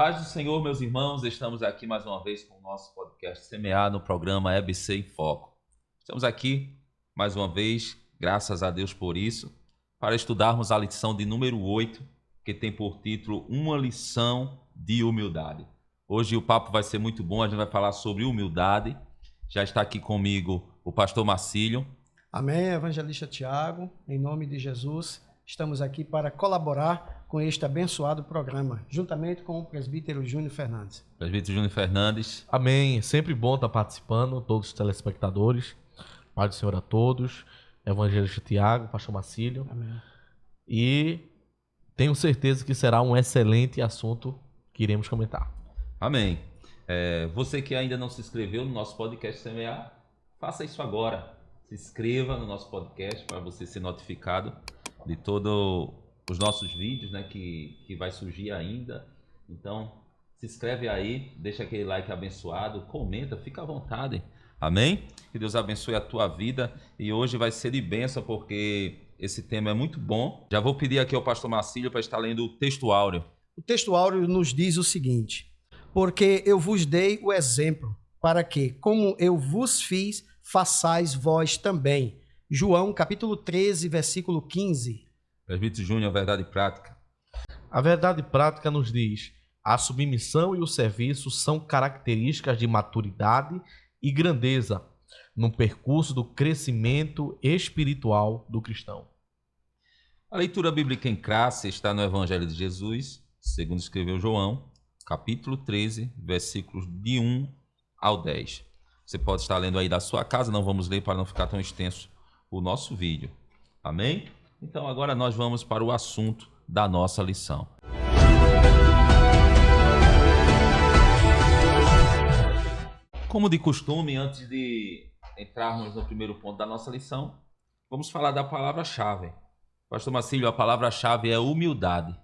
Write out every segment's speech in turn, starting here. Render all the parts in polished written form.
paz do Senhor, meus irmãos, estamos aqui mais uma vez com o nosso podcast Semear no programa EBC em Foco. Estamos aqui mais uma vez, graças a Deus por isso, para estudarmos a lição de número 8, que tem por título Uma Lição de Humildade. Hoje o papo vai ser muito bom, a gente vai falar sobre humildade. Já está aqui comigo o pastor Marcílio. Amém, evangelista Tiago, em nome de Jesus, estamos aqui para colaborar com este abençoado programa, juntamente com o presbítero Júnior Fernandes. Presbítero Júnior Fernandes. Amém, sempre bom estar participando, todos os telespectadores, paz do Senhor a todos, evangelista Tiago, pastor Marcílio. Amém. E tenho certeza que será um excelente assunto que iremos comentar. Amém. Você que ainda não se inscreveu no nosso podcast Semear, faça isso agora. Se inscreva no nosso podcast para você ser notificado de todos os nossos vídeos, né, que vai surgir ainda. Então, se inscreve aí, deixa aquele like abençoado, comenta, fica à vontade. Amém? Que Deus abençoe a tua vida. E hoje vai ser de bênção porque esse tema é muito bom. Já vou pedir aqui ao pastor Marcílio para estar lendo o texto áureo. O texto áureo nos diz o seguinte: porque eu vos dei o exemplo, para que, como eu vos fiz, façais vós também. João, capítulo 13, versículo 15. Presbítero Júnior, verdade prática. A verdade prática nos diz: a submissão e o serviço são características de maturidade e grandeza no percurso do crescimento espiritual do cristão. A leitura bíblica em classe está no Evangelho de Jesus, segundo escreveu João, capítulo 13, versículos de 1 ao 10. Você pode estar lendo aí da sua casa, não vamos ler para não ficar tão extenso o nosso vídeo. Amém? Então agora nós vamos para o assunto da nossa lição. Como de costume, antes de entrarmos no primeiro ponto da nossa lição, vamos falar da palavra-chave. Pastor Marcílio, a palavra-chave é humildade.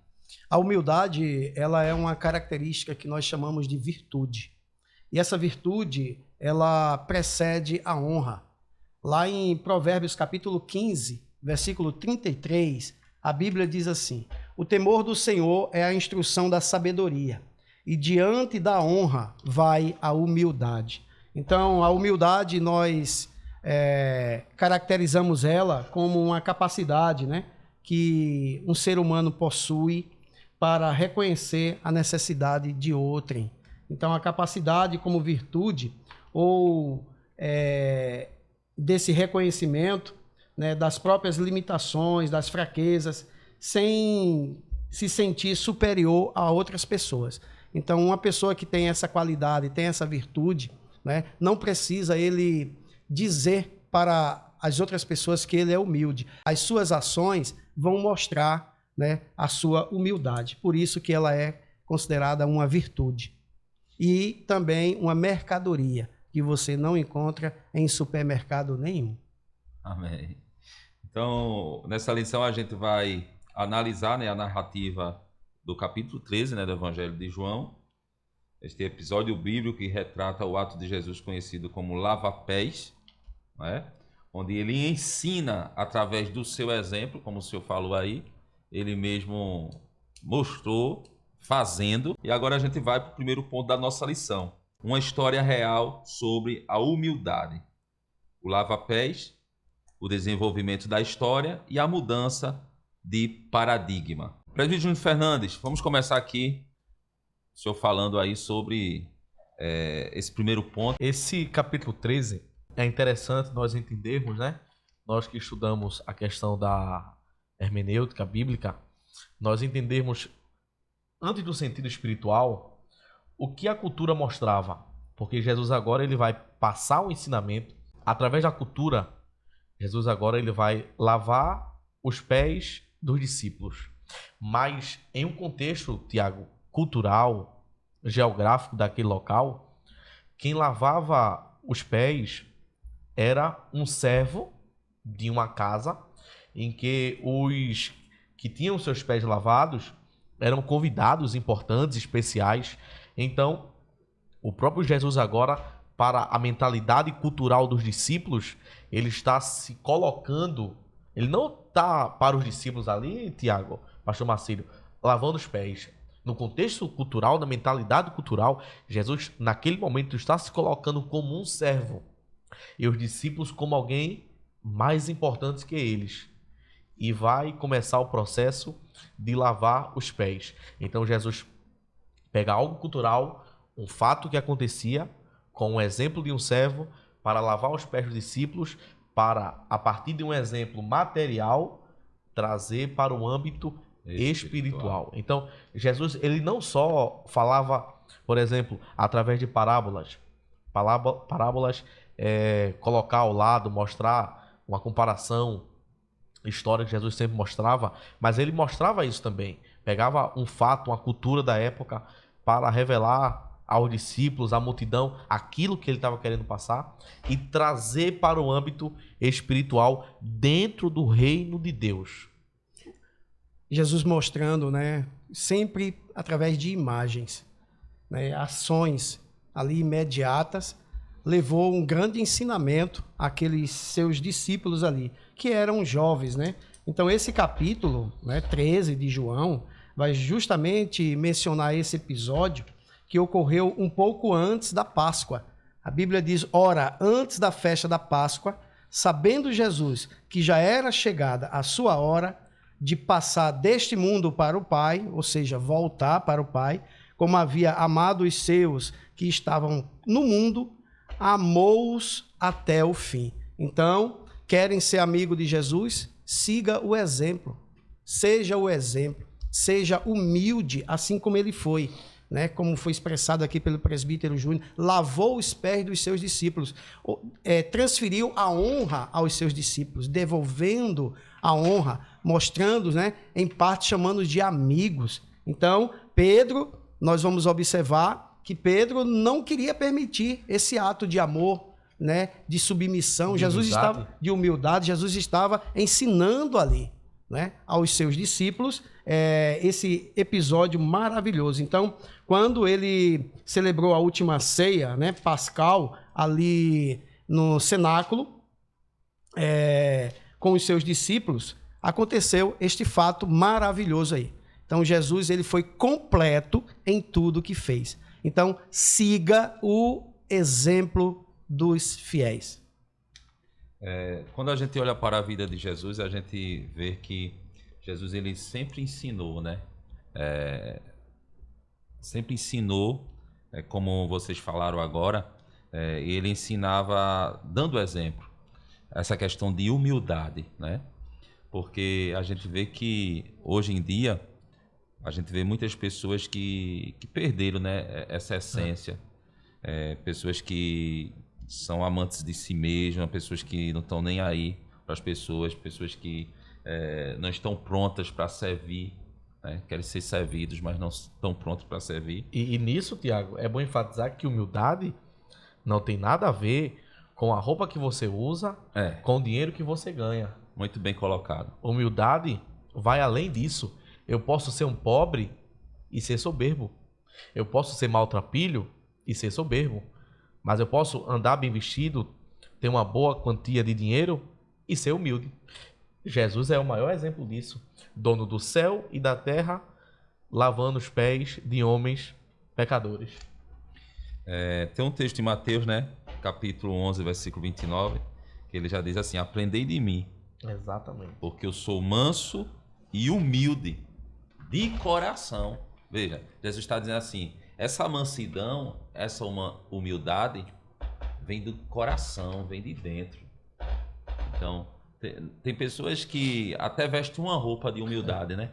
A humildade, ela é uma característica que nós chamamos de virtude. E essa virtude, ela precede a honra. Lá em Provérbios capítulo 15, versículo 33, a Bíblia diz assim: o temor do Senhor é a instrução da sabedoria, e diante da honra vai a humildade. Então, a humildade, nós caracterizamos ela como uma capacidade, né, que um ser humano possui para reconhecer a necessidade de outrem. Então, a capacidade como virtude, ou desse reconhecimento, né, das próprias limitações, das fraquezas, sem se sentir superior a outras pessoas. Então, uma pessoa que tem essa qualidade, tem essa virtude, né, não precisa ele dizer para as outras pessoas que ele é humilde. As suas ações vão mostrar, né, a sua humildade. Por isso que ela é considerada uma virtude. E também uma mercadoria que você não encontra em supermercado nenhum. Amém. Então, nessa lição a gente vai analisar, né, a narrativa do capítulo 13, né, do Evangelho de João. Este episódio bíblico que retrata o ato de Jesus conhecido como lava-pés, né, onde ele ensina através do seu exemplo, como o senhor falou aí, ele mesmo mostrou fazendo. E agora a gente vai para o primeiro ponto da nossa lição. Uma história real sobre a humildade. O lava-pés, o desenvolvimento da história e a mudança de paradigma. Presbítero Júnior Fernandes, vamos começar aqui, o senhor falando aí sobre esse primeiro ponto. Esse capítulo 13 é interessante nós entendermos, né? Nós que estudamos a questão da hermenêutica bíblica, nós entendermos, antes do sentido espiritual, o que a cultura mostrava. Porque Jesus agora ele vai passar o ensinamento através da cultura. Jesus agora ele vai lavar os pés dos discípulos. Mas em um contexto, Tiago, cultural, geográfico daquele local, quem lavava os pés era um servo de uma casa em que os que tinham seus pés lavados eram convidados importantes, especiais. Então, o próprio Jesus agora, para a mentalidade cultural dos discípulos, ele está se colocando, ele não está para os discípulos ali, Tiago, pastor Marcílio, lavando os pés. No contexto cultural, na mentalidade cultural, Jesus, naquele momento, está se colocando como um servo. E os discípulos como alguém mais importante que eles. E vai começar o processo de lavar os pés. Então Jesus pega algo cultural, um fato que acontecia, com um exemplo de um servo, para lavar os pés dos discípulos, para, a partir de um exemplo material, trazer para o âmbito espiritual. Então, Jesus, ele não só falava, por exemplo, através de parábolas, colocar ao lado, mostrar uma comparação história que Jesus sempre mostrava, mas ele mostrava isso também. Pegava um fato, uma cultura da época para revelar aos discípulos, à multidão, aquilo que ele estava querendo passar e trazer para o âmbito espiritual dentro do reino de Deus. Jesus mostrando, né, sempre através de imagens, né, ações ali imediatas, levou um grande ensinamento àqueles seus discípulos ali, que eram jovens, né? Então esse capítulo, né, 13 de João, vai justamente mencionar esse episódio que ocorreu um pouco antes da Páscoa. A Bíblia diz, ora, antes da festa da Páscoa, sabendo Jesus que já era chegada a sua hora de passar deste mundo para o Pai, ou seja, voltar para o Pai, como havia amado os seus que estavam no mundo, amou-os até o fim. Então, querem ser amigo de Jesus? Siga o exemplo. Seja o exemplo. Seja humilde, assim como ele foi, né? Como foi expressado aqui pelo presbítero Júnior, lavou os pés dos seus discípulos, transferiu a honra aos seus discípulos, devolvendo a honra, mostrando, né, em parte chamando de amigos. Então, Pedro, nós vamos observar que Pedro não queria permitir esse ato de amor, né, de submissão, de humildade. Jesus estava ensinando ali, né, aos seus discípulos esse episódio maravilhoso. Então, quando ele celebrou a última ceia, né, pascal, ali no cenáculo, com os seus discípulos, aconteceu este fato maravilhoso aí. Então, Jesus, ele foi completo em tudo que fez. Então, siga o exemplo dos fiéis. Quando a gente olha para a vida de Jesus, a gente vê que Jesus, ele sempre ensinou, né? Sempre ensinou, como vocês falaram agora, ele ensinava dando exemplo. Essa questão de humildade, né? Porque a gente vê que hoje em dia a gente vê muitas pessoas que perderam, né, essa essência. Pessoas que são amantes de si mesmas, pessoas que não estão nem aí para as pessoas que não estão prontas para servir, né? Querem ser servidos, mas não estão prontos para servir. E nisso, Tiago, é bom enfatizar que humildade não tem nada a ver com a roupa que você usa, com o dinheiro que você ganha. Muito bem colocado. Humildade vai além disso. Eu posso ser um pobre e ser soberbo. Eu posso ser maltrapilho e ser soberbo. Mas eu posso andar bem vestido, ter uma boa quantia de dinheiro e ser humilde. Jesus é o maior exemplo disso. Dono do céu e da terra, lavando os pés de homens pecadores. Tem um texto em Mateus, né? Capítulo 11, versículo 29, que ele já diz assim, aprendei de mim. Exatamente. Porque eu sou manso e humilde de coração. Veja, Jesus está dizendo assim, essa mansidão, essa humildade vem do coração, vem de dentro. Então, tem pessoas que até vestem uma roupa de humildade, né?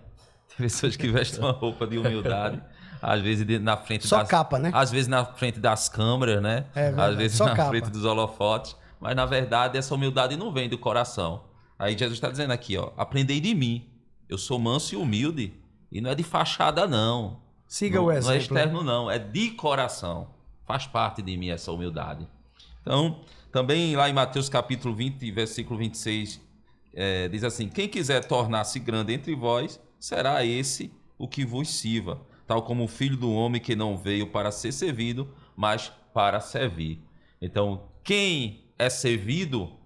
Tem pessoas que vestem uma roupa de humildade, às vezes na frente capa, né? Às vezes na frente das câmeras, né? Às vezes na frente dos holofotes, mas na verdade essa humildade não vem do coração. Aí Jesus está dizendo aqui, ó, aprendei de mim. Eu sou manso e humilde e não é de fachada não. Siga o exemplo. Não é externo não, é de coração. Faz parte de mim essa humildade. Então, também lá em Mateus capítulo 20, versículo 26, diz assim, quem quiser tornar-se grande entre vós, será esse o que vos sirva, tal como o Filho do Homem que não veio para ser servido, mas para servir. Então, quem é servido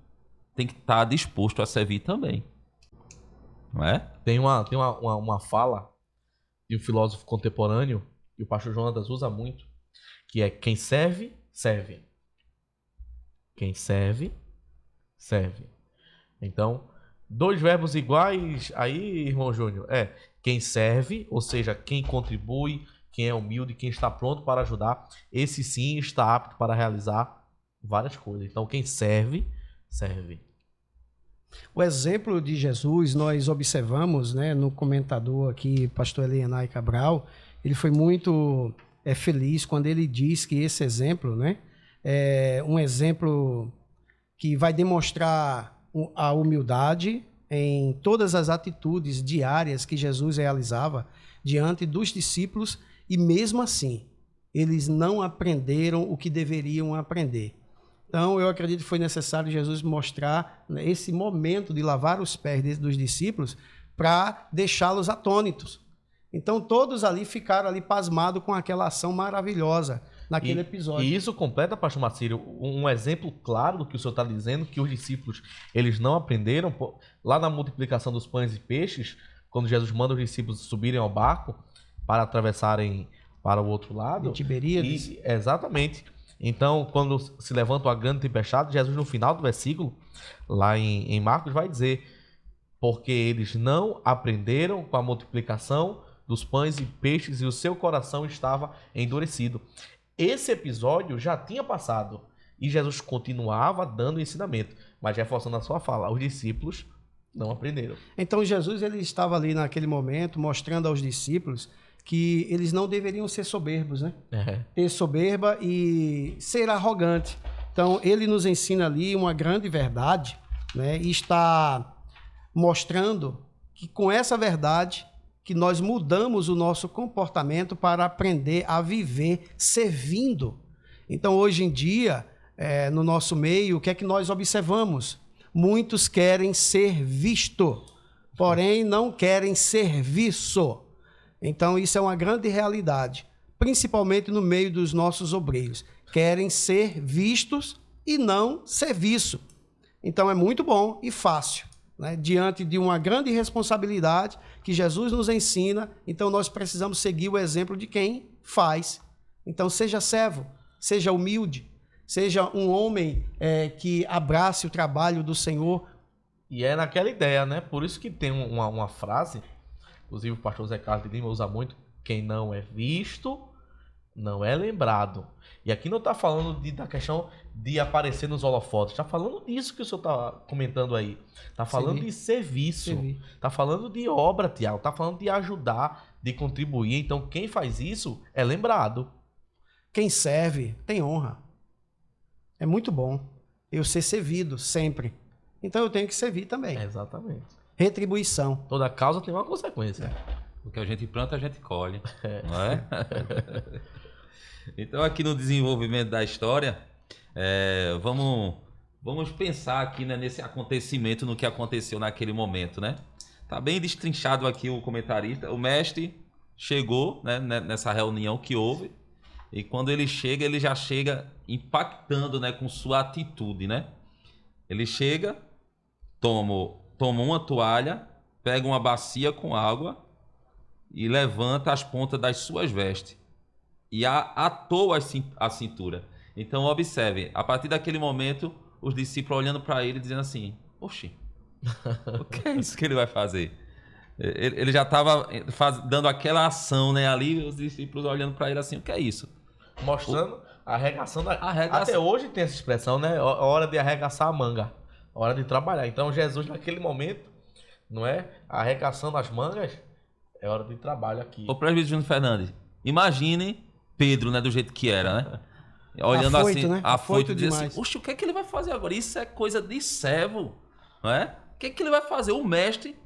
tem que estar disposto a servir também. Não é? Tem uma fala de um filósofo contemporâneo, e o pastor Jonatas usa muito, que é quem serve, serve. Quem serve, serve. Então, dois verbos iguais aí, irmão Júnior, quem serve, ou seja, quem contribui, quem é humilde, quem está pronto para ajudar, esse sim está apto para realizar várias coisas. Então, quem serve, serve. O exemplo de Jesus, nós observamos, né, no comentador aqui, pastor Elienay Cabral, ele foi muito feliz quando ele diz que esse exemplo, né, é um exemplo que vai demonstrar a humildade em todas as atitudes diárias que Jesus realizava diante dos discípulos e mesmo assim, eles não aprenderam o que deveriam aprender. Então, eu acredito que foi necessário Jesus mostrar esse momento de lavar os pés dos discípulos para deixá-los atônitos. Então, todos ali ficaram ali pasmados com aquela ação maravilhosa naquele episódio. E isso completa, pastor Marcílio, um exemplo claro do que o senhor está dizendo, que os discípulos, eles não aprenderam. Lá na multiplicação dos pães e peixes, quando Jesus manda os discípulos subirem ao barco para atravessarem para o outro lado. De Tiberíades. Exatamente. Então, quando se levanta uma grande tempestade, Jesus, no final do versículo, lá em Marcos, vai dizer: porque eles não aprenderam com a multiplicação dos pães e peixes e o seu coração estava endurecido. Esse episódio já tinha passado e Jesus continuava dando ensinamento, mas reforçando a sua fala, os discípulos não aprenderam. Então, Jesus ele estava ali naquele momento mostrando aos discípulos que eles não deveriam ser soberbos, né? Ter soberba e ser arrogante. Então, ele nos ensina ali uma grande verdade, né? E está mostrando que com essa verdade que nós mudamos o nosso comportamento para aprender a viver servindo. Então, hoje em dia, no nosso meio, o que é que nós observamos? Muitos querem ser visto, porém não querem serviço. Então, isso é uma grande realidade, principalmente no meio dos nossos obreiros. Querem ser vistos e não serviço. Então, é muito bom e fácil, né? Diante de uma grande responsabilidade que Jesus nos ensina, então nós precisamos seguir o exemplo de quem faz. Então, seja servo, seja humilde, seja um homem que abrace o trabalho do Senhor. E é naquela ideia, né? Por isso que tem uma frase, inclusive o pastor Zé Carlos de Lima usa muito: quem não é visto, não é lembrado. E aqui não está falando da questão de aparecer nos holofotes, está falando disso que o senhor está comentando aí. Está falando de serviço, está falando de obra, Tiago, está falando de ajudar, de contribuir. Então, quem faz isso é lembrado. Quem serve tem honra. É muito bom eu ser servido sempre. Então, eu tenho que servir também. Exatamente. Retribuição. Toda causa tem uma consequência. O que a gente planta, a gente colhe. Não é? Então, aqui no desenvolvimento da história, vamos pensar aqui, né, nesse acontecimento, no que aconteceu naquele momento, né? Tá bem destrinchado aqui o comentarista. O mestre chegou, né, nessa reunião que houve, e quando ele chega, ele já chega impactando, né, com sua atitude, né? Ele chega, toma uma toalha, pega uma bacia com água e levanta as pontas das suas vestes e atou a cintura. Então, observe, a partir daquele momento, os discípulos olhando para ele, dizendo assim: oxi, o que é isso que ele vai fazer? Ele já estava dando aquela ação, né, ali, os discípulos olhando para ele assim: o que é isso? Mostrando a arregação. Até hoje tem essa expressão, né? Hora de arregaçar a manga, hora de trabalhar. Então, Jesus, naquele momento, não é? Arregaçando as mangas, é hora de trabalho aqui. O presbítero Júnior Fernandes, imagine Pedro, né, do jeito que era, né? Olhando afoito, assim, né? afoito, e demais. assim: oxe, o que é que ele vai fazer agora? Isso é coisa de servo, não é? O que é que ele vai fazer? O mestre,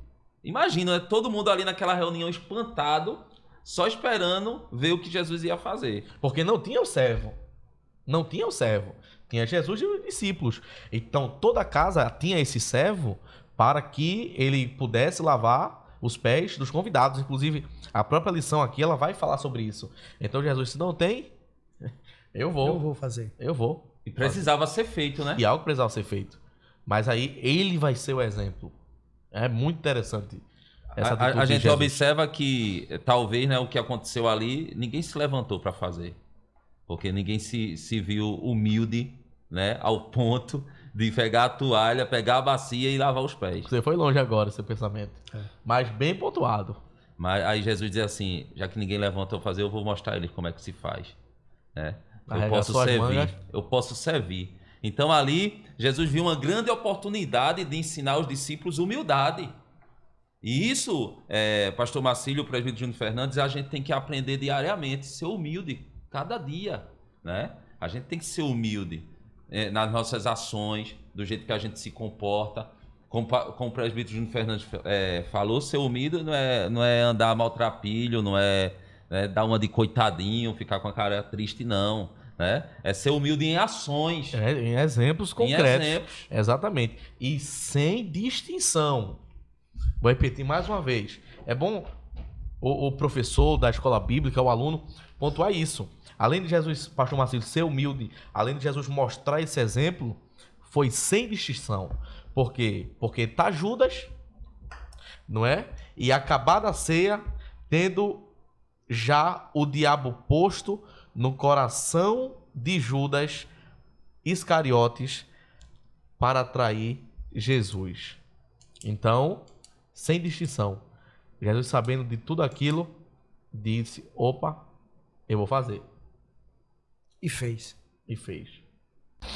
imagina, né? Todo mundo ali naquela reunião espantado, só esperando ver o que Jesus ia fazer. Porque não tinha o servo. Não tinha o servo. Tinha Jesus e os discípulos. Então, toda a casa tinha esse servo para que ele pudesse lavar os pés dos convidados. Inclusive, a própria lição aqui, ela vai falar sobre isso. Então, Jesus, se não tem, eu vou fazer. Eu vou. E precisava ser feito, né? E algo precisava ser feito. Mas aí, ele vai ser o exemplo. É muito interessante essa atitude A de gente Jesus. observa que talvez, né, o que aconteceu ali, ninguém se levantou para fazer. Porque ninguém se viu humilde, né, ao ponto de pegar a toalha, pegar a bacia e lavar os pés. Você foi longe agora, seu pensamento. Mas bem pontuado. Mas aí Jesus diz assim, já que ninguém levantou fazer, eu vou mostrar a eles como é que se faz. Né? Carregar suas mangas. Eu posso servir. Então ali, Jesus viu uma grande oportunidade de ensinar aos discípulos humildade. E isso, pastor Marcílio, presbítero Júnior Fernandes, a gente tem que aprender diariamente, ser humilde, cada dia. Né? A gente tem que ser humilde nas nossas ações, do jeito que a gente se comporta. Como o presbítero Júnior Fernandes falou, ser humilde não é andar maltrapilho, não é dar uma de coitadinho, ficar com a cara triste, não. Né? É ser humilde em ações. Em exemplos concretos. Em exemplos. Exatamente. E sem distinção. Vou repetir mais uma vez. É bom o professor da escola bíblica, o aluno, pontuar isso. Além de Jesus, pastor Marcelo, ser humilde, além de Jesus mostrar esse exemplo, foi sem distinção. Por quê? Porque tá Judas, não é? E acabada a ceia, tendo já o diabo posto no coração de Judas Iscariotes para atrair Jesus. Então, sem distinção. Jesus, sabendo de tudo aquilo, disse: opa, eu vou fazer. E fez. E fez.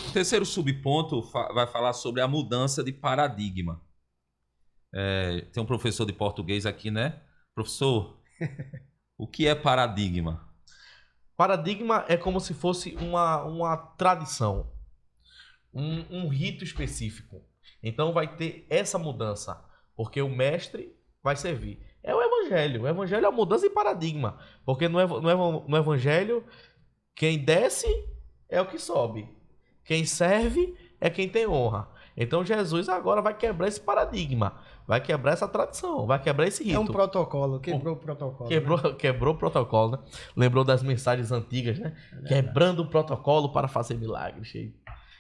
O terceiro subponto vai falar sobre a mudança de paradigma. Tem um professor de português aqui, né? Professor, o que é paradigma? Paradigma é como se fosse uma tradição, um rito específico. Então vai ter essa mudança, porque o mestre vai servir. É o evangelho. O evangelho é a mudança de paradigma. Porque no evangelho, quem desce é o que sobe. Quem serve é quem tem honra. Então Jesus agora vai quebrar esse paradigma. Vai quebrar essa tradição. Vai quebrar esse rito. É um protocolo. Quebrou o protocolo. Quebrou o protocolo, né? Lembrou das mensagens antigas, né? Quebrando o protocolo para fazer milagres.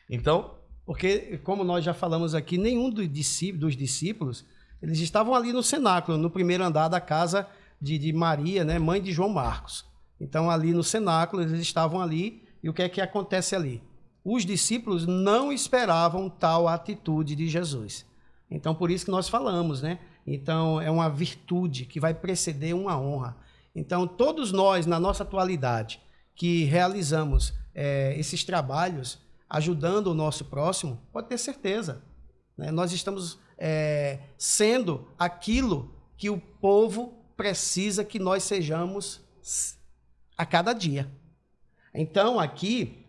Então... Porque, como nós já falamos aqui, nenhum dos discípulos, eles estavam ali no cenáculo, no primeiro andar da casa de Maria, né, mãe de João Marcos. Então, ali no cenáculo, eles estavam ali, e o que é que acontece ali? Os discípulos não esperavam tal atitude de Jesus. Então, por isso que nós falamos, né? Então, é uma virtude que vai preceder uma honra. Então, todos nós, na nossa atualidade, que realizamos esses trabalhos, ajudando o nosso próximo, pode ter certeza, né? Nós estamos sendo aquilo que o povo precisa que nós sejamos a cada dia. Então, aqui,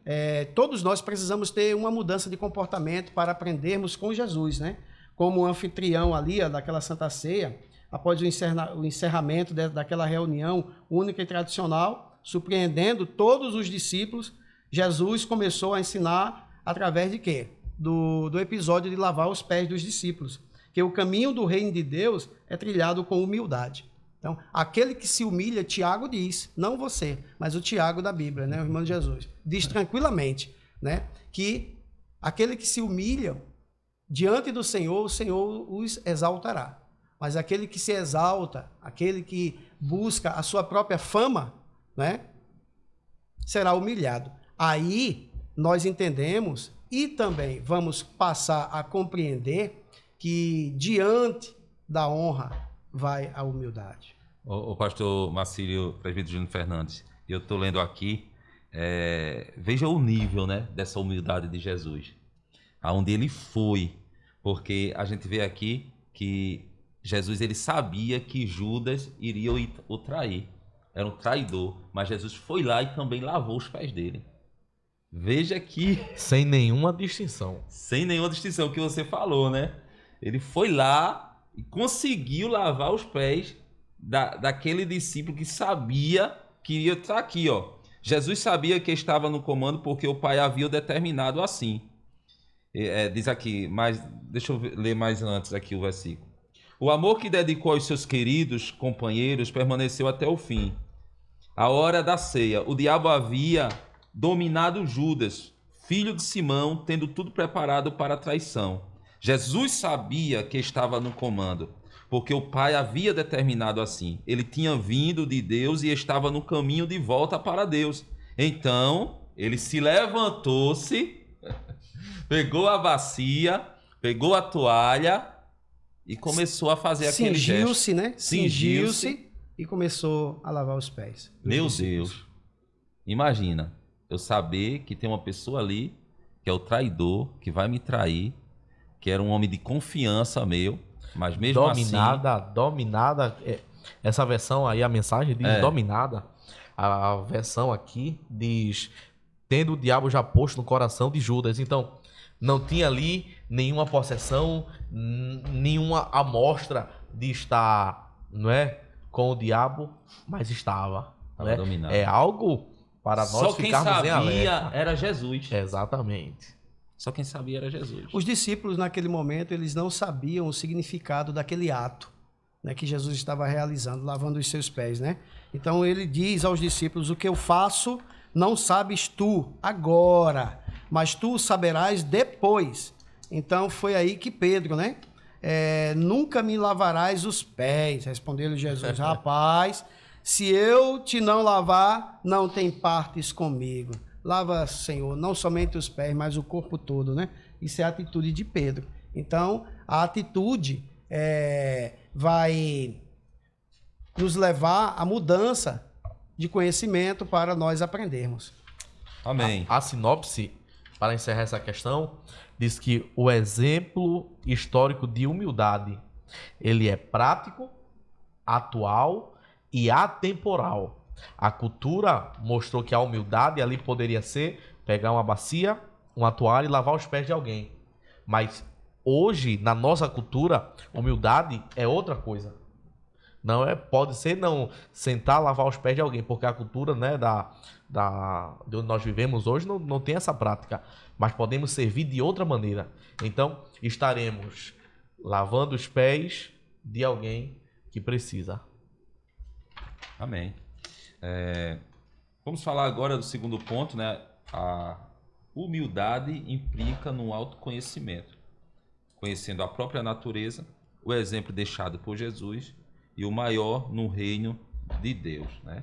todos nós precisamos ter uma mudança de comportamento para aprendermos com Jesus, né? Como o anfitrião ali, daquela Santa Ceia, após o encerramento daquela reunião única e tradicional, surpreendendo todos os discípulos, Jesus começou a ensinar através de quê? Do episódio de lavar os pés dos discípulos. Que o caminho do reino de Deus é trilhado com humildade. Então, aquele que se humilha, Tiago diz, não você, mas o Tiago da Bíblia, né, o irmão de Jesus, diz tranquilamente, né, que aquele que se humilha diante do Senhor, o Senhor os exaltará. Mas aquele que se exalta, aquele que busca a sua própria fama, né, será humilhado. Aí nós entendemos e também vamos passar a compreender que diante da honra vai a humildade. O pastor Marcílio, presbítero Júnior Fernandes, eu estou lendo aqui, veja o nível, né, dessa humildade de Jesus, aonde ele foi, porque a gente vê aqui que Jesus ele sabia que Judas iria o trair, era um traidor, mas Jesus foi lá e também lavou os pés dele. Veja que... Sem nenhuma distinção. Sem nenhuma distinção, que você falou, né? Ele foi lá e conseguiu lavar os pés daquele discípulo que sabia que iria estar aqui, ó. Jesus sabia que estava no comando porque o Pai havia determinado assim. Diz aqui, mas deixa eu ler mais antes aqui o versículo. O amor que dedicou aos seus queridos companheiros permaneceu até o fim. A hora da ceia, o diabo havia dominado Judas, filho de Simão, tendo tudo preparado para a traição. Jesus sabia que estava no comando, porque o Pai havia determinado assim. Ele tinha vindo de Deus e estava no caminho de volta para Deus. Então, ele se levantou-se, pegou a bacia, pegou a toalha e começou a fazer aquele gesto. Cingiu-se, né? Cingiu-se e começou a lavar os pés. Meu Deus, imagina, eu saber que tem uma pessoa ali, que é o traidor, que vai me trair, que era um homem de confiança meu, mas mesmo dominada, essa versão aí, a mensagem diz dominada, a versão aqui diz, tendo o diabo já posto no coração de Judas, então não tinha ali nenhuma possessão, nenhuma amostra de estar, não é, com o diabo, mas estava, né? dominado. É algo para nós ficarmos em alerta. Só quem sabia era Jesus. Exatamente. Só quem sabia era Jesus. Os discípulos, naquele momento, eles não sabiam o significado daquele ato, né, que Jesus estava realizando, lavando os seus pés, né? Então, ele diz aos discípulos, o que eu faço não sabes tu agora, mas tu saberás depois. Então, foi aí que Pedro, né? Nunca me lavarás os pés, respondeu-lhe Jesus. Rapaz, se eu te não lavar, não tem partes comigo. Lava, Senhor, não somente os pés, mas o corpo todo, né? Isso é a atitude de Pedro. Então, a atitude vai nos levar à mudança de conhecimento para nós aprendermos. Amém. A sinopse, para encerrar essa questão, diz que o exemplo histórico de humildade, ele é prático, atual e atemporal. A cultura mostrou que a humildade ali poderia ser pegar uma bacia, uma toalha e lavar os pés de alguém. Mas hoje, na nossa cultura, humildade é outra coisa. Não pode ser não sentar, lavar os pés de alguém, porque a cultura, né, de onde nós vivemos hoje não tem essa prática. Mas podemos servir de outra maneira. Então, estaremos lavando os pés de alguém que precisa. Amém. Vamos falar agora do segundo ponto, né? A humildade implica no autoconhecimento, conhecendo a própria natureza, o exemplo deixado por Jesus e o maior no reino de Deus, né?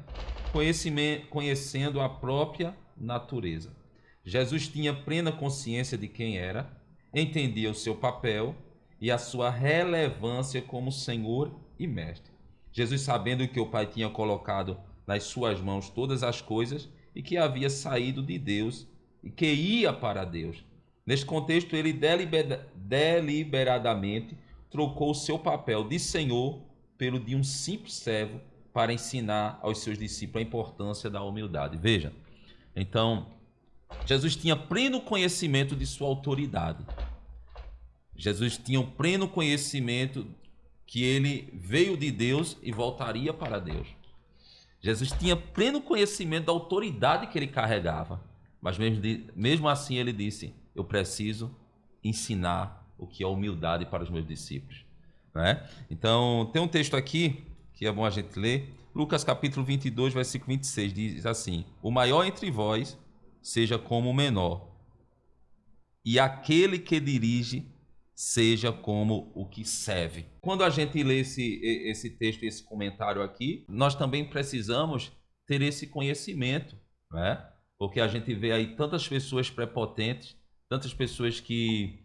Conhecendo a própria natureza. Jesus tinha plena consciência de quem era, entendia o seu papel e a sua relevância como Senhor e Mestre. Jesus, sabendo que o Pai tinha colocado nas suas mãos todas as coisas e que havia saído de Deus e que ia para Deus. Neste contexto, ele deliberadamente trocou o seu papel de Senhor pelo de um simples servo para ensinar aos seus discípulos a importância da humildade. Veja, então, Jesus tinha pleno conhecimento de sua autoridade. Jesus tinha um pleno conhecimento que ele veio de Deus e voltaria para Deus. Jesus tinha pleno conhecimento da autoridade que ele carregava. Mas mesmo assim ele disse, eu preciso ensinar o que é humildade para os meus discípulos. Né? Então, tem um texto aqui que é bom a gente ler. Lucas capítulo 22, versículo 26, diz assim, o maior entre vós seja como o menor, e aquele que dirige seja como o que serve. Quando a gente lê esse texto, esse comentário aqui, nós também precisamos ter esse conhecimento, né? Porque a gente vê aí tantas pessoas prepotentes, tantas pessoas que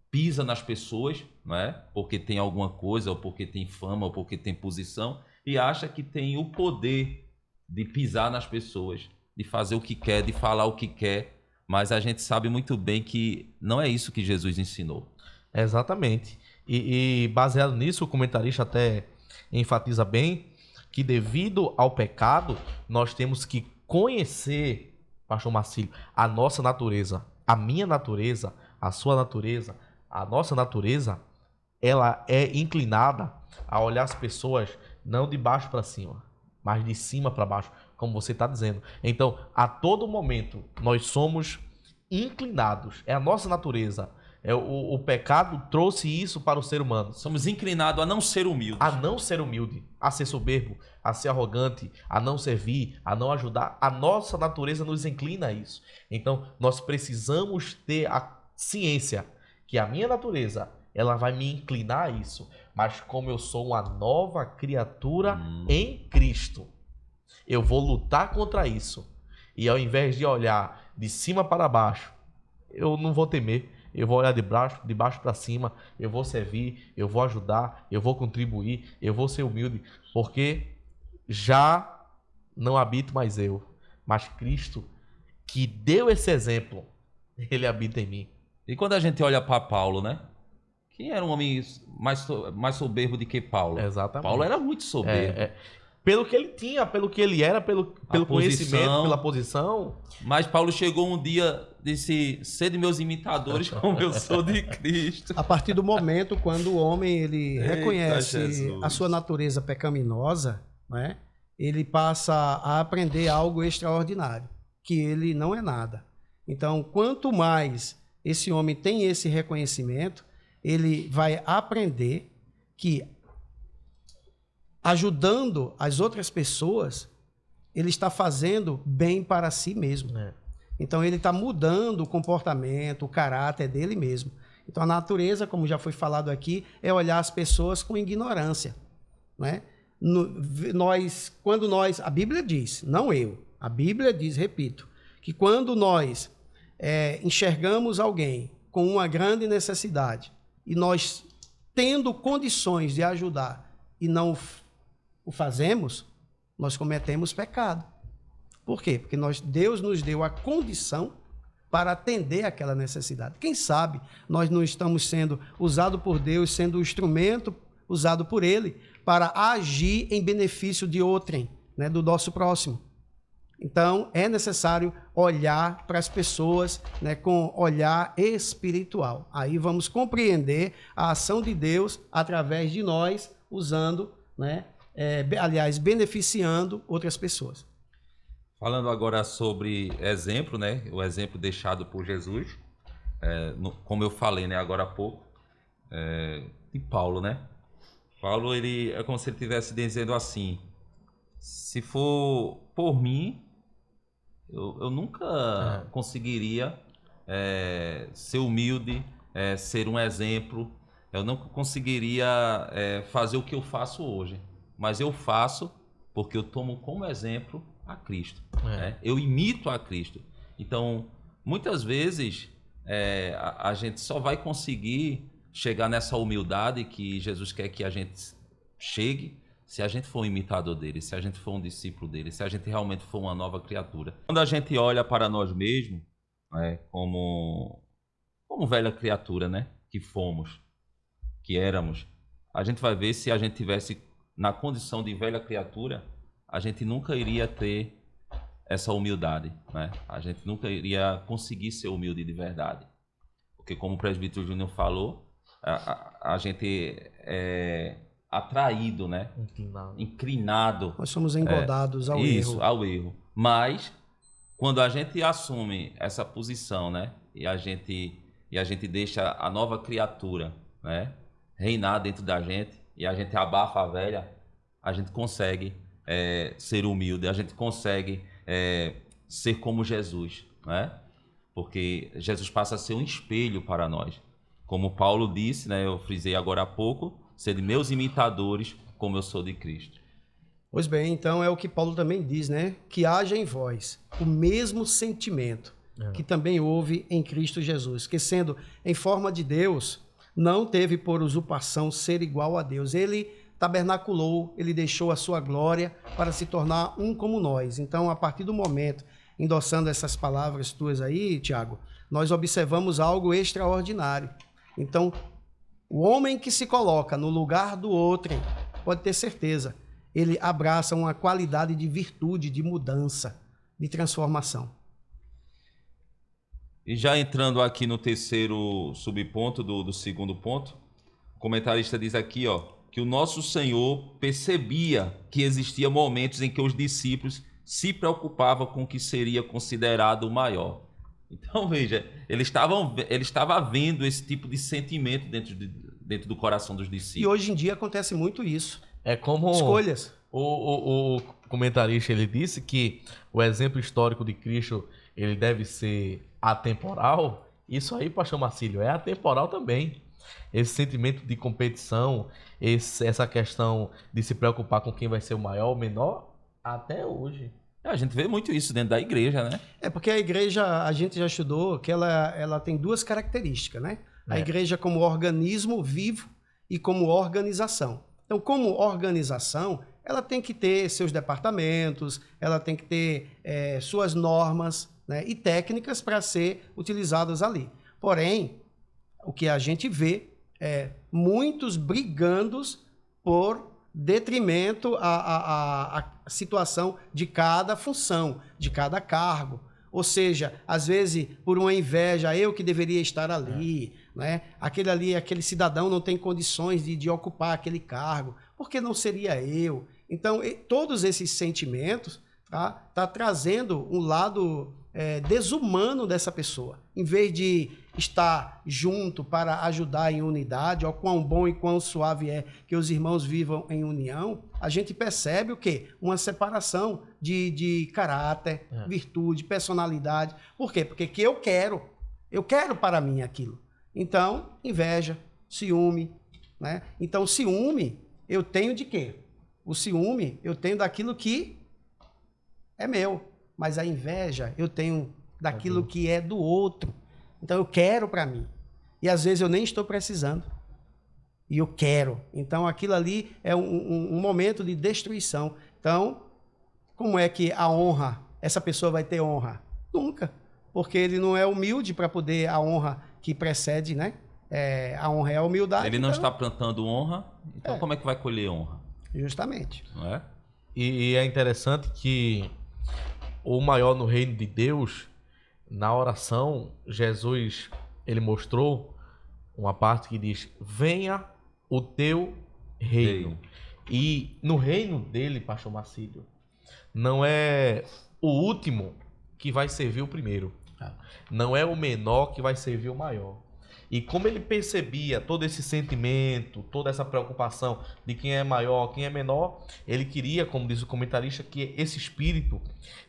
pisam nas pessoas, né? Porque tem alguma coisa, ou porque tem fama, ou porque tem posição, e acha que tem o poder de pisar nas pessoas, de fazer o que quer, de falar o que quer, mas a gente sabe muito bem que não é isso que Jesus ensinou. Exatamente. E baseado nisso, o comentarista até enfatiza bem que devido ao pecado, nós temos que conhecer, pastor Marcílio, a nossa natureza, a minha natureza, a sua natureza, a nossa natureza, ela é inclinada a olhar as pessoas não de baixo para cima, mas de cima para baixo, como você está dizendo. Então, a todo momento, nós somos inclinados, é a nossa natureza. O pecado trouxe isso para o ser humano. Somos inclinados a não ser humildes. A não ser humilde, a ser soberbo, a ser arrogante, a não servir, a não ajudar. A nossa natureza nos inclina a isso. Então, nós precisamos ter a ciência que a minha natureza ela vai me inclinar a isso. Mas como eu sou uma nova criatura em Cristo, eu vou lutar contra isso. E ao invés de olhar de cima para baixo, eu não vou temer. Eu vou olhar de baixo para cima, eu vou servir, eu vou ajudar, eu vou contribuir, eu vou ser humilde, porque já não habito mais eu, mas Cristo, que deu esse exemplo, ele habita em mim. E quando a gente olha para Paulo, né? Quem era um homem mais soberbo do que Paulo? Exatamente. Paulo era muito soberbo. Pelo que ele tinha, pelo que ele era, pelo conhecimento, pela posição. Mas Paulo chegou um dia e disse: sede meus imitadores como eu sou de Cristo. A partir do momento quando o homem ele reconhece a sua natureza pecaminosa, né, ele passa a aprender algo extraordinário, que ele não é nada. Então, quanto mais esse homem tem esse reconhecimento, ele vai aprender que, ajudando as outras pessoas, ele está fazendo bem para si mesmo. Então, ele está mudando o comportamento, o caráter dele mesmo. Então, a natureza, como já foi falado aqui, é olhar as pessoas com ignorância, né? A Bíblia diz, não eu, a Bíblia diz, repito, que quando nós enxergamos alguém com uma grande necessidade e nós tendo condições de ajudar e não o fazemos, nós cometemos pecado. Por quê? Porque Deus nos deu a condição para atender aquela necessidade. Quem sabe nós não estamos sendo usados por Deus, sendo o instrumento usado por Ele para agir em benefício de outrem, né, do nosso próximo. Então, é necessário olhar para as pessoas, né, com olhar espiritual. Aí vamos compreender a ação de Deus através de nós, usando, né, beneficiando outras pessoas. Falando agora sobre exemplo, né? O exemplo deixado por Jesus, como eu falei, né, agora há pouco, de Paulo, né? Paulo, ele é como se ele estivesse dizendo assim: se for por mim, eu nunca conseguiria ser humilde, ser um exemplo. Eu não conseguiria fazer o que eu faço hoje, mas eu faço porque eu tomo como exemplo a Cristo. Né? Eu imito a Cristo. Então, muitas vezes, a gente só vai conseguir chegar nessa humildade que Jesus quer que a gente chegue se a gente for um imitador dele, se a gente for um discípulo dele, se a gente realmente for uma nova criatura. Quando a gente olha para nós mesmos, como velha criatura, né, que fomos, que éramos, a gente vai ver, se a gente tivesse na condição de velha criatura, a gente nunca iria ter essa humildade, né? A gente nunca iria conseguir ser humilde de verdade. Porque, como o presbítero Júnior falou, a gente é atraído, né? Inclinado. Nós somos engodados ao erro. Isso, ao erro. Mas, quando a gente assume essa posição, né? E a gente deixa a nova criatura, né, reinar dentro da gente, e a gente abafa a velha, a gente consegue ser humilde, a gente consegue ser como Jesus, né? Porque Jesus passa a ser um espelho para nós. Como Paulo disse, né, eu frisei agora há pouco, ser meus imitadores como eu sou de Cristo. Pois bem, então é o que Paulo também diz, né? Que haja em vós o mesmo sentimento que também houve em Cristo Jesus, que sendo em forma de Deus, não teve por usurpação ser igual a Deus. Ele tabernaculou, ele deixou a sua glória para se tornar um como nós. Então, a partir do momento, endossando essas palavras tuas aí, Tiago, nós observamos algo extraordinário. Então, o homem que se coloca no lugar do outro, pode ter certeza, ele abraça uma qualidade de virtude, de mudança, de transformação. E já entrando aqui no terceiro subponto do segundo ponto, o comentarista diz aqui, que o nosso Senhor percebia que existiam momentos em que os discípulos se preocupavam com o que seria considerado o maior. Então, veja, ele estava vendo esse tipo de sentimento dentro do coração dos discípulos. E hoje em dia acontece muito isso. É como escolhas. O comentarista, ele disse que o exemplo histórico de Cristo, ele deve ser atemporal. Isso aí, pastor Marcílio, é atemporal também. esse sentimento de competição, essa questão de se preocupar com quem vai ser o maior ou menor, até hoje. A gente vê muito isso dentro da igreja, né? É porque a igreja, a gente já estudou que ela tem duas características, né? A igreja como organismo vivo e como organização. Então, como organização, ela tem que ter seus departamentos, ela tem que ter suas normas, né, e técnicas para ser utilizadas ali. Porém, o que a gente vê é muitos brigando por detrimento à situação de cada função, de cada cargo. Ou seja, às vezes, por uma inveja, eu que deveria estar ali, né? Aquele cidadão não tem condições de ocupar aquele cargo, porque não seria eu? Então, todos esses sentimentos tá trazendo um lado desumano dessa pessoa. Em vez de estar junto para ajudar em unidade, ó, quão bom e quão suave é que os irmãos vivam em união, a gente percebe o quê? Uma separação de caráter, virtude, personalidade. Por quê? Porque que eu quero para mim aquilo. Então, inveja, ciúme, né? Então, ciúme eu tenho de quê? O ciúme eu tenho daquilo que é meu. Mas a inveja eu tenho daquilo que é do outro. Então eu quero para mim. E às vezes eu nem estou precisando. E eu quero. Então aquilo ali é um momento de destruição. Então, como é que a honra, essa pessoa vai ter honra? Nunca. Porque ele não é humilde para poder a honra que precede, né? A honra é a humildade. Ele não está plantando honra, então como é que vai colher honra? Justamente. Não é? E é interessante que o maior no reino de Deus, na oração, Jesus, ele mostrou uma parte que diz, venha o teu reino. E no reino dele, pastor Marcílio, não é o último que vai servir o primeiro. Não é o menor que vai servir o maior. E como ele percebia todo esse sentimento, toda essa preocupação de quem é maior, quem é menor, ele queria, como diz o comentarista, que esse espírito,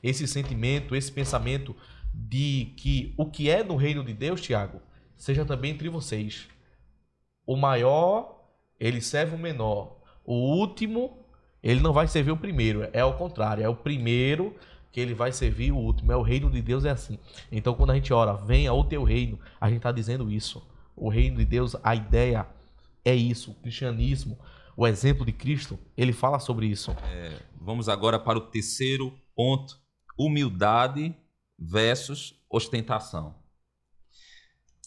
esse sentimento, esse pensamento de que o que é no reino de Deus, Tiago, seja também entre vocês. O maior, ele serve o menor. O último, ele não vai servir o primeiro. É ao contrário, é o primeiro que ele vai servir o último. O reino de Deus é assim. Então, quando a gente ora, venha o teu reino, a gente está dizendo isso. O reino de Deus, a ideia é isso. O cristianismo, o exemplo de Cristo, ele fala sobre isso. Vamos agora para o terceiro ponto. Humildade versus ostentação.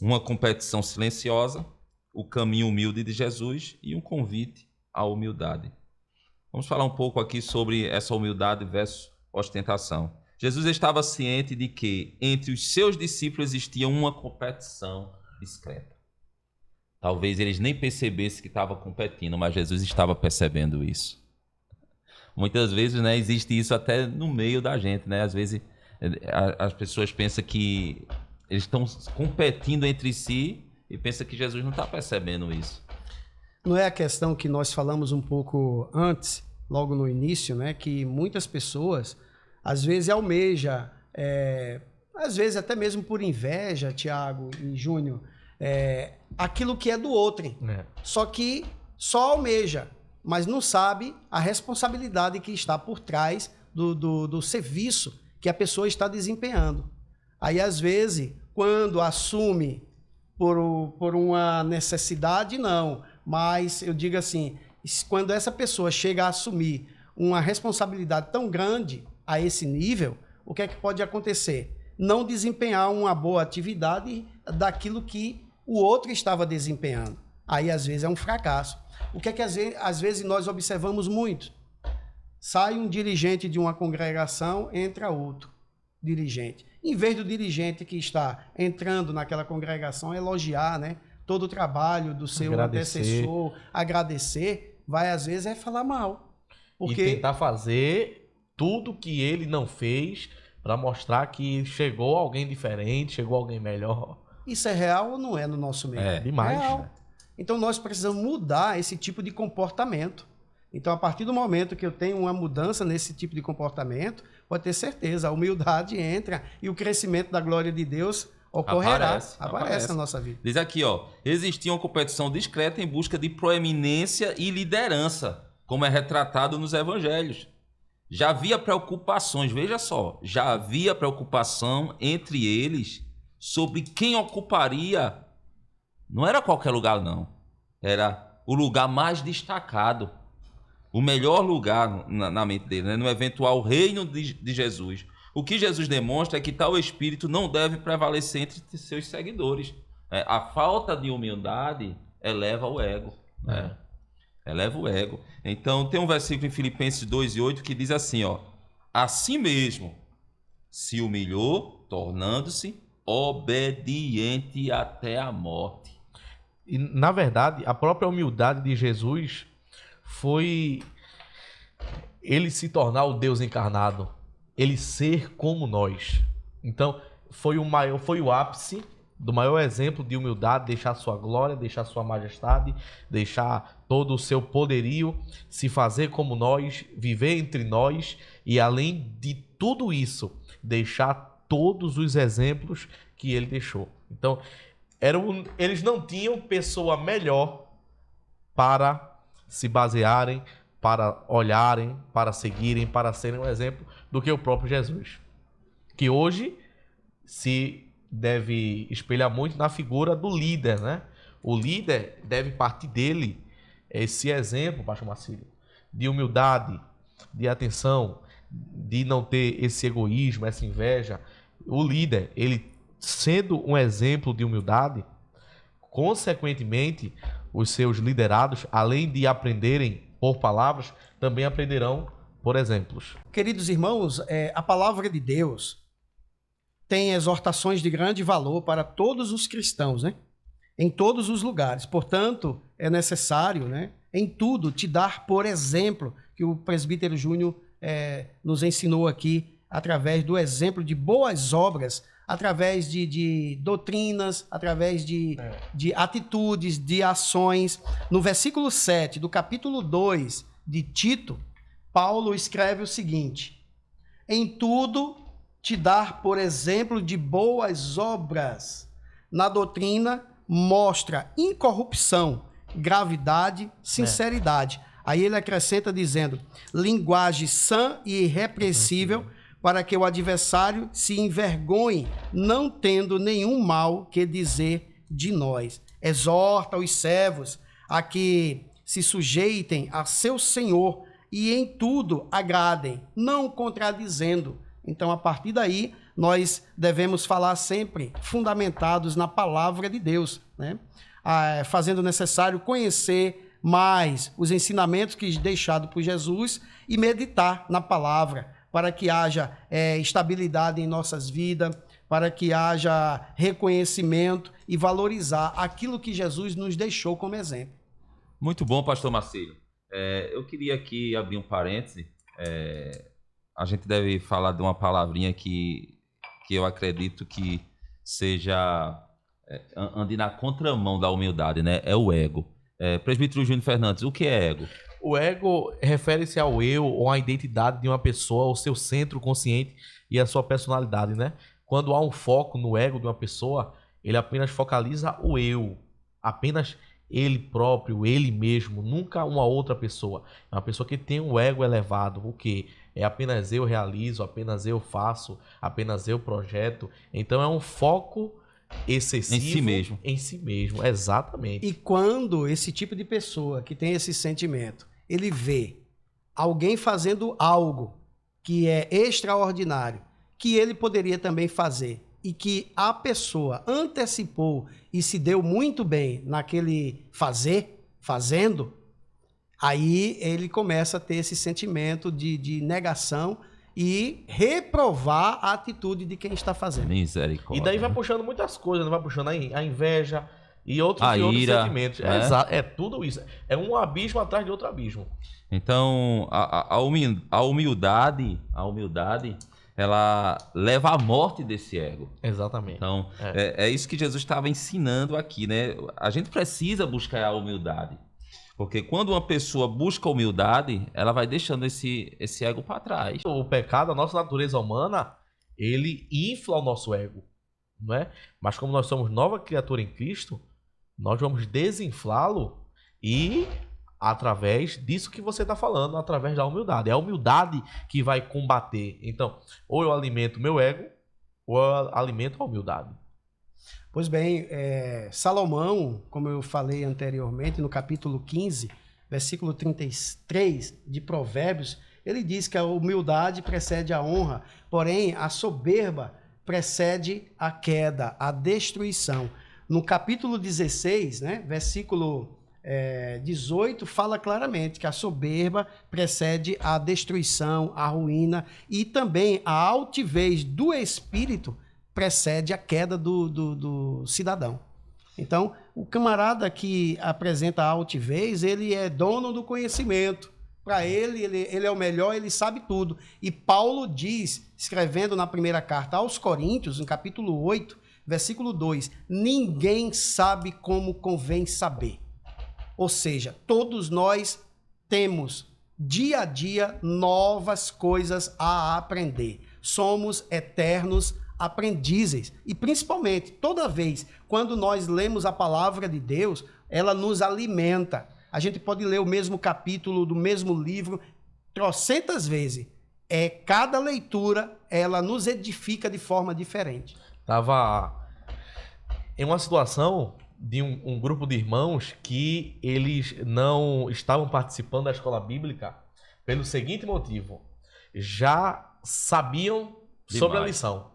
Uma competição silenciosa, o caminho humilde de Jesus e um convite à humildade. Vamos falar um pouco aqui sobre essa humildade versus ostentação. Jesus estava ciente de que entre os seus discípulos existia uma competição discreta. Talvez eles nem percebessem que estavam competindo, mas Jesus estava percebendo isso. Muitas vezes, né, existe isso até no meio da gente, né? Às vezes as pessoas pensam que eles estão competindo entre si e pensam que Jesus não está percebendo isso. Não é a questão que nós falamos um pouco antes, logo no início, né? Que muitas pessoas, às vezes, almejam, às vezes até mesmo por inveja, Tiago e Júnior, aquilo que é do outro. Só que só almeja, mas não sabe a responsabilidade que está por trás do serviço que a pessoa está desempenhando. Aí, às vezes, quando assume por uma necessidade, não. Mas eu digo assim, quando essa pessoa chega a assumir uma responsabilidade tão grande a esse nível, o que é que pode acontecer? Não desempenhar uma boa atividade daquilo que o outro estava desempenhando. Aí, às vezes, é um fracasso. O que é que às vezes nós observamos muito? Sai um dirigente de uma congregação, entra outro dirigente. Em vez do dirigente que está entrando naquela congregação elogiar, né, todo o trabalho do seu antecessor, agradecer, vai às vezes falar mal. Porque... E tentar fazer tudo que ele não fez para mostrar que chegou alguém diferente, chegou alguém melhor. Isso é real ou não é no nosso meio? É demais. Real. Né? Então nós precisamos mudar esse tipo de comportamento. Então, a partir do momento que eu tenho uma mudança nesse tipo de comportamento, pode ter certeza, a humildade entra e o crescimento da glória de Deus ocorrerá, aparece na nossa vida. Diz aqui, ó, existia uma competição discreta em busca de proeminência e liderança, como é retratado nos evangelhos. Já havia preocupações, veja só, já havia preocupação entre eles sobre quem ocuparia, não era qualquer lugar não, era o lugar mais destacado, o melhor lugar na mente dele, né? No eventual reino de Jesus. O que Jesus demonstra é que tal espírito não deve prevalecer entre seus seguidores. A falta de humildade eleva o ego. Né? Eleva o ego. Então, tem um versículo em Filipenses 2:8 que diz assim, ó, assim mesmo se humilhou, tornando-se obediente até a morte. E, na verdade, a própria humildade de Jesus foi ele se tornar o Deus encarnado, ele ser como nós. Então, foi o ápice do maior exemplo de humildade, deixar sua glória, deixar sua majestade, deixar todo o seu poderio, se fazer como nós, viver entre nós e, além de tudo isso, deixar todos os exemplos que ele deixou. Então, eles não tinham pessoa melhor para se basearem, para olharem, para seguirem, para serem um exemplo do que o próprio Jesus. Que hoje se deve espelhar muito na figura do líder, né? O líder deve partir dele esse exemplo, pastor Marcílio, de humildade, de atenção, de não ter esse egoísmo, essa inveja. O líder, ele sendo um exemplo de humildade, consequentemente, os seus liderados, além de aprenderem por palavras, também aprenderão por exemplos. Queridos irmãos, a palavra de Deus tem exortações de grande valor para todos os cristãos, né? Em todos os lugares. Portanto, é necessário, né, em tudo, te dar por exemplo, que o presbítero Júnior nos ensinou aqui, através do exemplo de boas obras, através de doutrinas, através de atitudes, de ações. No versículo 7 do capítulo 2 de Tito, Paulo escreve o seguinte: em tudo te dar por exemplo de boas obras. Na doutrina, mostra incorrupção, gravidade, sinceridade. Aí ele acrescenta dizendo, linguagem sã e irrepreensível, para que o adversário se envergonhe, não tendo nenhum mal que dizer de nós. Exorta os servos a que se sujeitem a seu Senhor e em tudo agradem, não contradizendo. Então, a partir daí, nós devemos falar sempre fundamentados na palavra de Deus, né? Fazendo necessário conhecer mais os ensinamentos que deixados por Jesus e meditar na palavra, para que haja estabilidade em nossas vidas, para que haja reconhecimento e valorizar aquilo que Jesus nos deixou como exemplo. Muito bom, pastor Marcílio. Eu queria aqui abrir um parêntese. A gente deve falar de uma palavrinha que eu acredito que seja ande na contramão da humildade, né? É o ego. Presbítero Júnior Fernandes, o que é ego? O ego refere-se ao eu ou à identidade de uma pessoa, ao seu centro consciente e à sua personalidade, né? Quando há um foco no ego de uma pessoa, ele apenas focaliza o eu, apenas ele próprio, ele mesmo, nunca uma outra pessoa. É uma pessoa que tem um ego elevado, o quê? É apenas eu realizo, apenas eu faço, apenas eu projeto. Então é um foco excessivo em si mesmo, exatamente. E quando esse tipo de pessoa que tem esse sentimento, ele vê alguém fazendo algo que é extraordinário, que ele poderia também fazer, e que a pessoa antecipou e se deu muito bem naquele fazendo, aí ele começa a ter esse sentimento de negação e reprovar a atitude de quem está fazendo. Misericórdia. E daí vai puxando muitas coisas, vai puxando a inveja e outros ira, sentimentos. É tudo isso. É um abismo atrás de outro abismo. Então, a humildade, ela leva à morte desse ego. Exatamente. Então, é isso que Jesus estava ensinando aqui, né? A gente precisa buscar a humildade. Porque quando uma pessoa busca a humildade, ela vai deixando esse ego para trás. O pecado, a nossa natureza humana, ele infla o nosso ego. não é? Mas como nós somos nova criatura em Cristo, nós vamos desinflá-lo e através disso que você está falando, através da humildade. É a humildade que vai combater. Então, ou eu alimento meu ego, ou eu alimento a humildade. Pois bem, Salomão, como eu falei anteriormente, no capítulo 15, versículo 33 de Provérbios, ele diz que a humildade precede a honra, porém a soberba precede a queda, a destruição. No capítulo 16, né, versículo 18, fala claramente que a soberba precede a destruição, a ruína, e também a altivez do espírito precede a queda do cidadão. Então, o camarada que apresenta a altivez, ele é dono do conhecimento. Para ele é o melhor, ele sabe tudo. E Paulo diz, escrevendo na primeira carta aos Coríntios, no capítulo 8, versículo 2, ninguém sabe como convém saber. Ou seja, todos nós temos dia a dia novas coisas a aprender. Somos eternos aprendizes. E principalmente, toda vez quando nós lemos a palavra de Deus, ela nos alimenta. A gente pode ler o mesmo capítulo do mesmo livro trocentas vezes. Cada leitura, ela nos edifica de forma diferente. Estava em uma situação de um grupo de irmãos que eles não estavam participando da escola bíblica pelo seguinte motivo: já sabiam sobre a lição.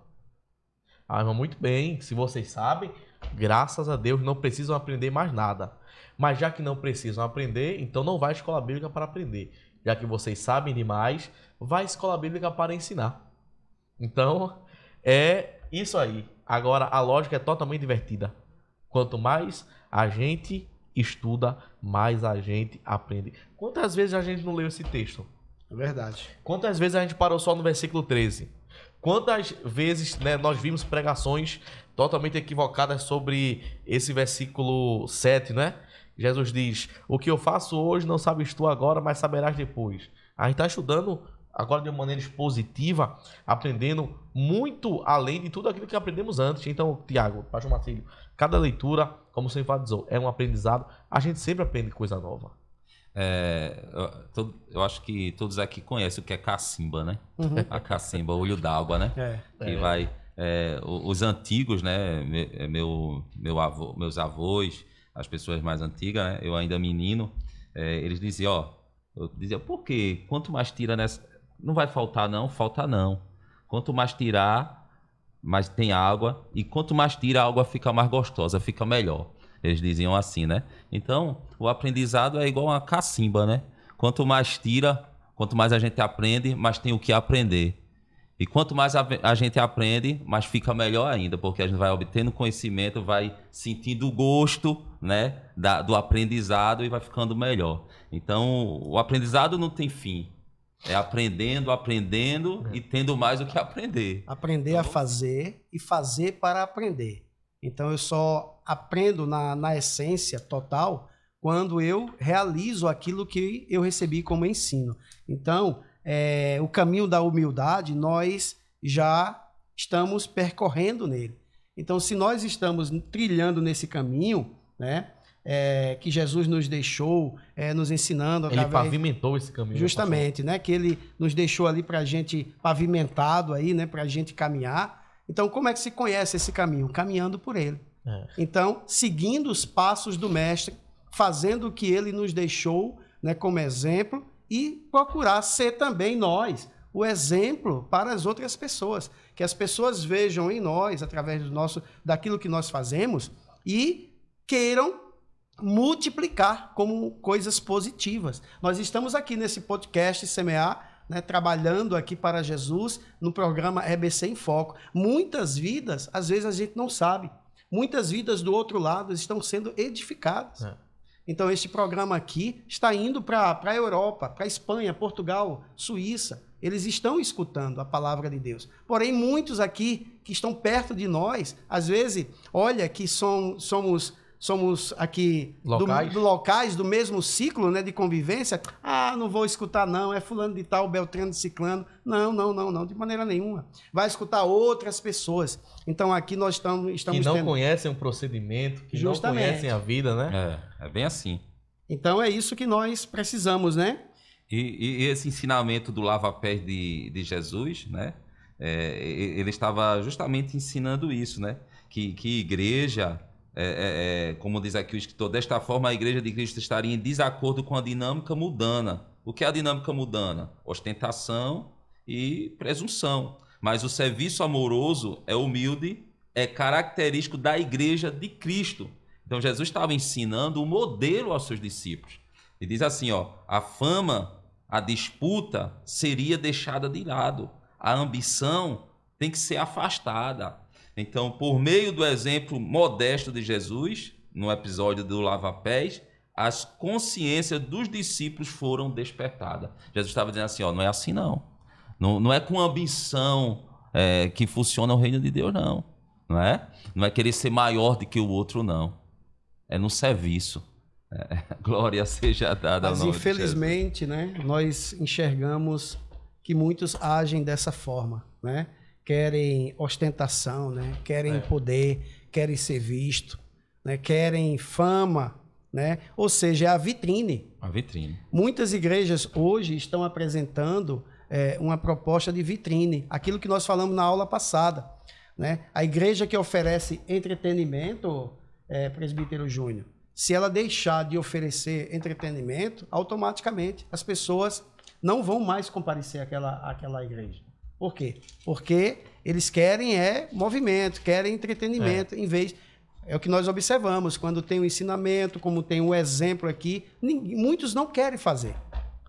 Mas muito bem, se vocês sabem, graças a Deus não precisam aprender mais nada. Mas já que não precisam aprender, então não vai à escola bíblica para aprender. Já que vocês sabem demais, vai à escola bíblica para ensinar. Então, é isso aí. Agora, a lógica é totalmente invertida. Quanto mais a gente estuda, mais a gente aprende. Quantas vezes a gente não leu esse texto? É verdade. Quantas vezes a gente parou só no versículo 13? Quantas vezes, né, nós vimos pregações totalmente equivocadas sobre esse versículo 7, né? Jesus diz, o que eu faço hoje não sabes tu agora, mas saberás depois. A gente está estudando agora de uma maneira expositiva, aprendendo muito além de tudo aquilo que aprendemos antes. Então, Tiago, Pastor Marcílio, cada leitura, como você enfatizou, é um aprendizado. A gente sempre aprende coisa nova. Eu acho que todos aqui conhecem o que é cacimba, né? Uhum. A cacimba, olho d'água, né? Que vai... os antigos, né? Meus avós, as pessoas mais antigas, né? Eu ainda menino, eles diziam, eu dizia, por quê? Quanto mais tira nessa... Não vai faltar não? Falta não. Quanto mais tirar, mais tem água. E quanto mais tira, a água fica mais gostosa, fica melhor. Eles diziam assim, né? Então, o aprendizado é igual uma cacimba, né? Quanto mais tira, quanto mais a gente aprende, mais tem o que aprender. E quanto mais a gente aprende, mais fica melhor ainda, porque a gente vai obtendo conhecimento, vai sentindo o gosto, né, do aprendizado e vai ficando melhor. Então, o aprendizado não tem fim. É aprendendo e tendo mais o que aprender. Aprender a fazer e fazer para aprender. Então, eu só aprendo na essência total quando eu realizo aquilo que eu recebi como ensino. Então, o caminho da humildade, nós já estamos percorrendo nele. Então, se nós estamos trilhando nesse caminho, né, que Jesus nos deixou, nos ensinando... Ele pavimentou esse caminho. Justamente, né, que ele nos deixou ali para a gente, pavimentado aí, né, para a gente caminhar. Então, como é que se conhece esse caminho? Caminhando por ele. Então, seguindo os passos do mestre, fazendo o que ele nos deixou, né, como exemplo, e procurar ser também nós o exemplo para as outras pessoas. Que as pessoas vejam em nós, através daquilo que nós fazemos, e queiram multiplicar como coisas positivas. Nós estamos aqui nesse podcast Semear, né, trabalhando aqui para Jesus, no programa EBC em Foco. Muitas vidas, às vezes a gente não sabe. Muitas vidas do outro lado estão sendo edificadas. Então, este programa aqui está indo para a Europa, para a Espanha, Portugal, Suíça. Eles estão escutando a palavra de Deus. Porém, muitos aqui que estão perto de nós, às vezes, olha que somos somos aqui Locais. locais do mesmo ciclo, né, de convivência. Ah, não vou escutar não, é fulano de tal, beltrano de ciclano. Não, de maneira nenhuma. Vai escutar outras pessoas. Então aqui nós estamos que não tendo... conhecem o procedimento, que Justamente. não conhecem a vida, né? É bem assim. Então é isso que nós precisamos, né? E esse ensinamento do lava-pés de Jesus, né? Ele estava justamente ensinando isso, né? Que igreja, como diz aqui o escritor, desta forma a igreja de Cristo estaria em desacordo com a dinâmica mundana. O que é a dinâmica mundana? Ostentação e presunção. Mas o serviço amoroso é humilde, é característico da igreja de Cristo. Então Jesus estava ensinando o modelo aos seus discípulos. E diz assim, ó, a fama, a disputa seria deixada de lado. A ambição tem que ser afastada. Então, por meio do exemplo modesto de Jesus, no episódio do lava-pés, as consciências dos discípulos foram despertadas. Jesus estava dizendo assim, ó, não é assim não. Não é com ambição que funciona o reino de Deus, não. Não é querer ser maior do que o outro, não. É no serviço. Glória seja dada ao nome de Jesus. Mas infelizmente, né, nós enxergamos que muitos agem dessa forma, né? Querem ostentação, né? Querem poder, querem ser visto, né? Querem fama, né? Ou seja, é a vitrine. A vitrine. Muitas igrejas hoje estão apresentando uma proposta de vitrine, aquilo que nós falamos na aula passada, né? A igreja que oferece entretenimento, presbítero Júnior, se ela deixar de oferecer entretenimento, automaticamente as pessoas não vão mais comparecer àquela igreja. Por quê? Porque eles querem movimento, querem entretenimento, em vez... É o que nós observamos, quando tem o ensinamento, como tem um exemplo aqui, muitos não querem fazer,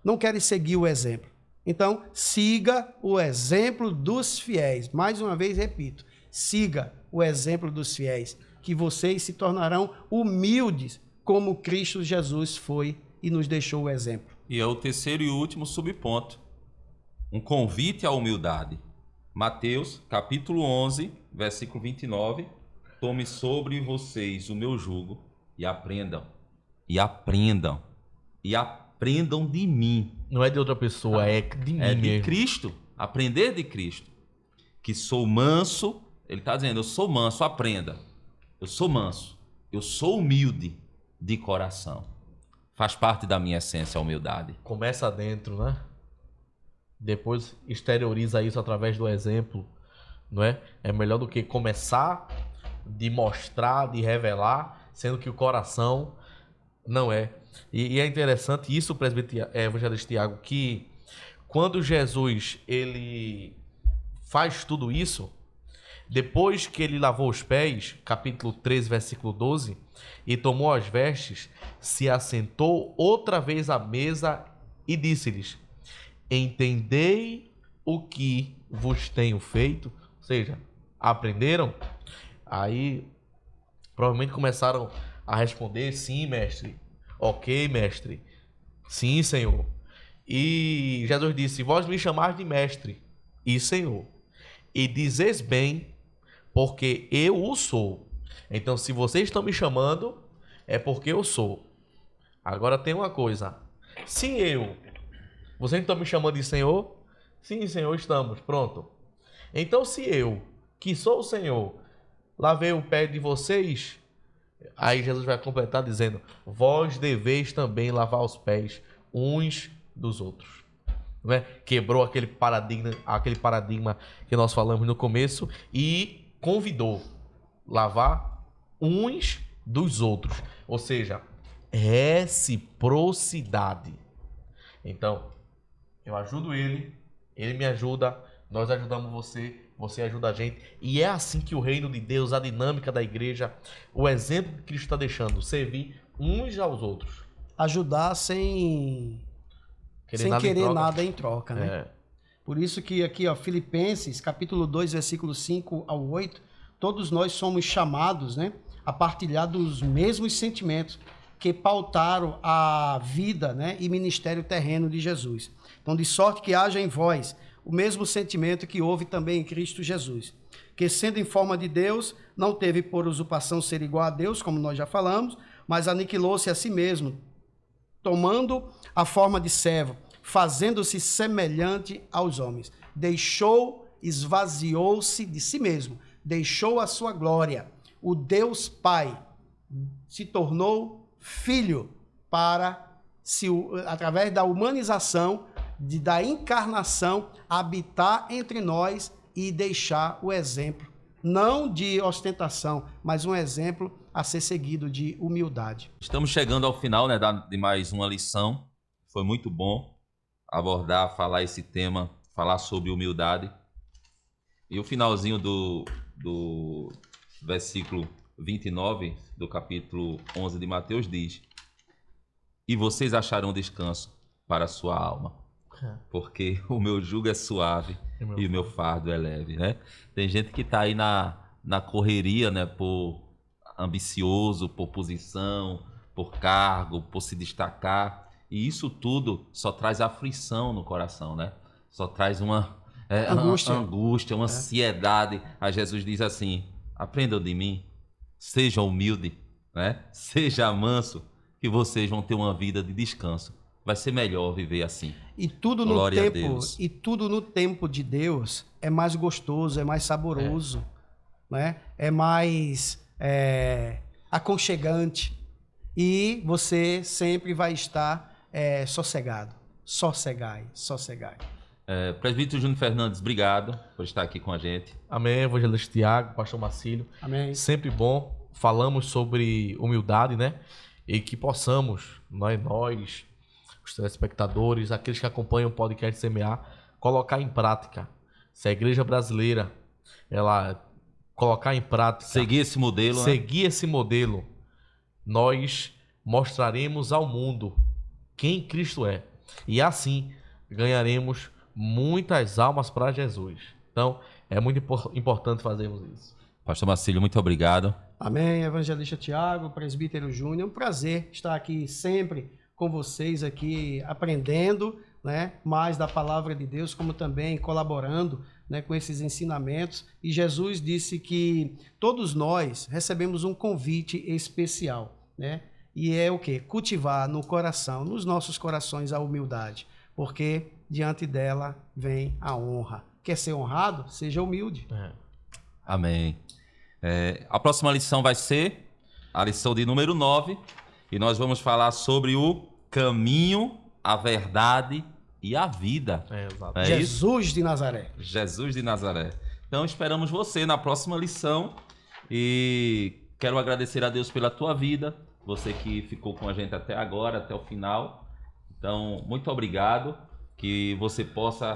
não querem seguir o exemplo. Então, siga o exemplo dos fiéis. Mais uma vez, repito, siga o exemplo dos fiéis, que vocês se tornarão humildes, como Cristo Jesus foi e nos deixou o exemplo. E é o terceiro e último subponto. Um convite à humildade. Mateus, capítulo 11, versículo 29. Tome sobre vocês o meu jugo e aprendam. E aprendam. E aprendam de mim. Não é de outra pessoa, é de mim É de mesmo. Cristo. Aprender de Cristo. Que sou manso. Ele está dizendo, eu sou manso, aprenda. Eu sou manso. Eu sou humilde de coração. Faz parte da minha essência a humildade. Começa dentro, né? Depois exterioriza isso através do exemplo, não é? É melhor do que começar de mostrar, de revelar, sendo que o coração não é. E é interessante isso, presbítero evangelista Tiago, que quando Jesus ele faz tudo isso, depois que ele lavou os pés, capítulo 13, versículo 12, e tomou as vestes, se assentou outra vez à mesa e disse-lhes: entendei o que vos tenho feito? Ou seja, aprenderam? Aí provavelmente começaram a responder: sim, mestre. Ok, mestre. Sim, Senhor. E Jesus disse: vós me chamais de mestre e Senhor, e dizeis bem, porque eu o sou. Então, se vocês estão me chamando, é porque eu sou. Agora tem uma coisa: se vocês estão me chamando de Senhor? Sim, Senhor, estamos. Pronto. Então, se eu, que sou o Senhor, lavei o pé de vocês, aí Jesus vai completar dizendo: vós deveis também lavar os pés uns dos outros. Não é? Quebrou aquele paradigma que nós falamos no começo e convidou lavar uns dos outros. Ou seja, reciprocidade. Então, eu ajudo ele me ajuda, nós ajudamos você, você ajuda a gente. E é assim que o reino de Deus, a dinâmica da igreja, o exemplo que Cristo está deixando, servir uns aos outros. Ajudar sem querer nada em troca, né? Por isso que aqui, ó, Filipenses, capítulo 2, versículo 5 ao 8, todos nós somos chamados, né, a partilhar dos mesmos sentimentos que pautaram a vida, né, e ministério terreno de Jesus. Então, de sorte que haja em vós o mesmo sentimento que houve também em Cristo Jesus, que sendo em forma de Deus, não teve por usurpação ser igual a Deus, como nós já falamos, mas aniquilou-se a si mesmo, tomando a forma de servo, fazendo-se semelhante aos homens. Esvaziou-se de si mesmo, deixou a sua glória. O Deus Pai se tornou filho para, através da humanização, da encarnação, habitar entre nós e deixar o exemplo, não de ostentação, mas um exemplo a ser seguido de humildade. Estamos chegando ao final, né, de mais uma lição. Foi muito bom abordar, falar esse tema, falar sobre humildade. E o finalzinho do versículo 29 do capítulo 11 de Mateus diz: e vocês acharão descanso para a sua alma, porque o meu jugo é suave e o meu fardo é leve, né? Tem gente que está aí na correria, né, por ambicioso, por posição, por cargo, por se destacar, e isso tudo só traz aflição no coração, né? Só traz uma angústia, uma ansiedade. Aí Jesus diz assim: aprendam de mim, sejam humildes, né? Seja manso, que vocês vão ter uma vida de descanso. Vai ser melhor viver assim. E tudo no tempo de Deus é mais gostoso, é mais saboroso, né? É mais aconchegante. E você sempre vai estar sossegado. Sossegai. Presbítero Júnior Fernandes, obrigado por estar aqui com a gente. Amém, evangelista Tiago, pastor Marcílio. Amém. Sempre bom. Falamos sobre humildade, né? E que possamos, nós, os telespectadores, aqueles que acompanham o podcast Semear, colocar em prática. Se a igreja brasileira, ela colocar em prática... Seguir esse modelo, Seguir esse modelo, nós mostraremos ao mundo quem Cristo é. E assim ganharemos muitas almas para Jesus. Então, é muito importante fazermos isso. Pastor Marcílio, muito obrigado. Amém, evangelista Tiago, presbítero Júnior. É um prazer estar aqui sempre com vocês, aqui aprendendo, né, mais da palavra de Deus, como também colaborando, né, com esses ensinamentos. E Jesus disse que todos nós recebemos um convite especial, né? E é o quê? Cultivar no coração, nos nossos corações, a humildade, porque diante dela vem a honra. Quer ser honrado? Seja humilde. Amém. A próxima lição vai ser a lição de número 9, e nós vamos falar sobre o caminho, a verdade e a vida. Jesus de Nazaré. Jesus de Nazaré. Então esperamos você na próxima lição, e quero agradecer a Deus pela tua vida, você que ficou com a gente até agora, até o final. Então, muito obrigado, que você possa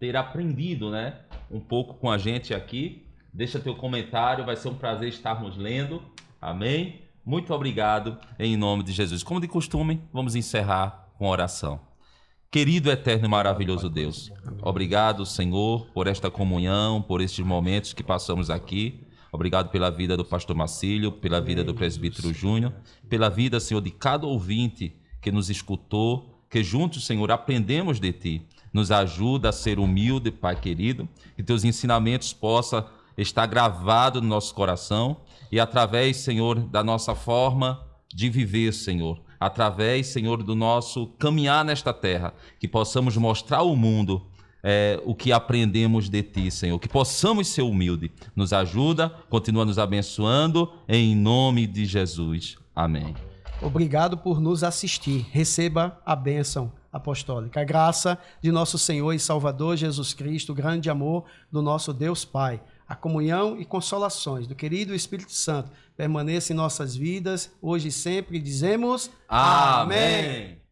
ter aprendido, né, um pouco com a gente aqui. Deixa teu comentário, vai ser um prazer estarmos lendo. Amém? Muito obrigado, em nome de Jesus. Como de costume, vamos encerrar com oração. Querido, eterno e maravilhoso Deus, obrigado, Senhor, por esta comunhão, por estes momentos que passamos aqui. Obrigado pela vida do pastor Marcílio, pela vida do presbítero Júnior, pela vida, Senhor, de cada ouvinte que nos escutou, que juntos, Senhor, aprendemos de Ti. Nos ajuda a ser humilde, Pai querido, que Teus ensinamentos possam estar gravados no nosso coração e através, Senhor, da nossa forma de viver, Senhor, através, Senhor, do nosso caminhar nesta terra, que possamos mostrar ao mundo o que aprendemos de Ti, Senhor, que possamos ser humildes. Nos ajuda, continua nos abençoando, em nome de Jesus. Amém. Obrigado por nos assistir. Receba a bênção apostólica. A graça de nosso Senhor e Salvador Jesus Cristo, o grande amor do nosso Deus Pai, a comunhão e consolações do querido Espírito Santo permaneça em nossas vidas, hoje e sempre. Dizemos amém.